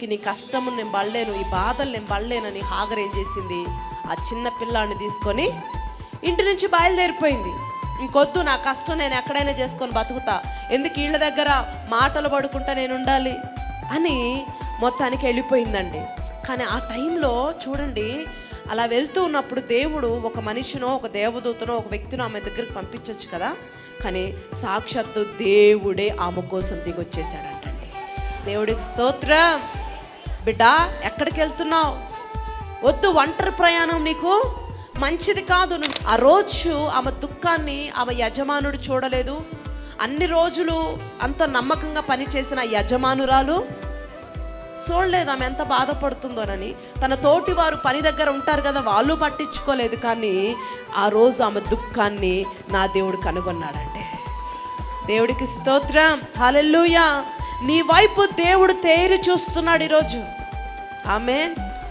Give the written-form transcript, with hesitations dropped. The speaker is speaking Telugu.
నీ కష్టము నేను పడలేను, ఈ బాధలు నేను పడలేనని హాగర్ ఏం చేసింది, ఆ చిన్న పిల్లాన్ని తీసుకొని ఇంటి నుంచి బయలుదేరిపోయింది. ఇంకొద్దు, నా కష్టం నేను ఎక్కడైనా చేసుకొని బతుకుతా, ఎందుకు వీళ్ళ దగ్గర మాటలు పడుకుంటా నేను ఉండాలి అని మొత్తానికి వెళ్ళిపోయిందండి. కానీ ఆ టైంలో చూడండి, అలా వెళ్తూ ఉన్నప్పుడు దేవుడు ఒక మనిషినో ఒక దేవదూతనో ఒక వ్యక్తినో ఆమె దగ్గరికి పంపించవచ్చు కదా, కానీ సాక్షాత్తు దేవుడే ఆమె కోసం దిగొచ్చేసాడంటండి. దేవుడికి స్తోత్రం. బిడ్డ, ఎక్కడికి వెళ్తున్నావు? వద్దు, ఒంటరి ప్రయాణం నీకు మంచిది కాదు. ఆ రోజు ఆమె దుఃఖాన్ని ఆమె యజమానుడు చూడలేదు. అన్ని రోజులు అంత నమ్మకంగా పనిచేసిన యజమానురాలు చూడలేదు ఆమె ఎంత బాధపడుతుందోనని. తన తోటి వారు పని దగ్గర ఉంటారు కదా, వాళ్ళు పట్టించుకోలేదు. కానీ ఆ రోజు ఆమె దుఃఖాన్ని నా దేవుడు కనుగొన్నాడంటే. దేవుడికి స్తోత్రం, హల్లెలూయా. నీ వైపు దేవుడు తేరి చూస్తున్నాడు ఈరోజు. ఆమేన్.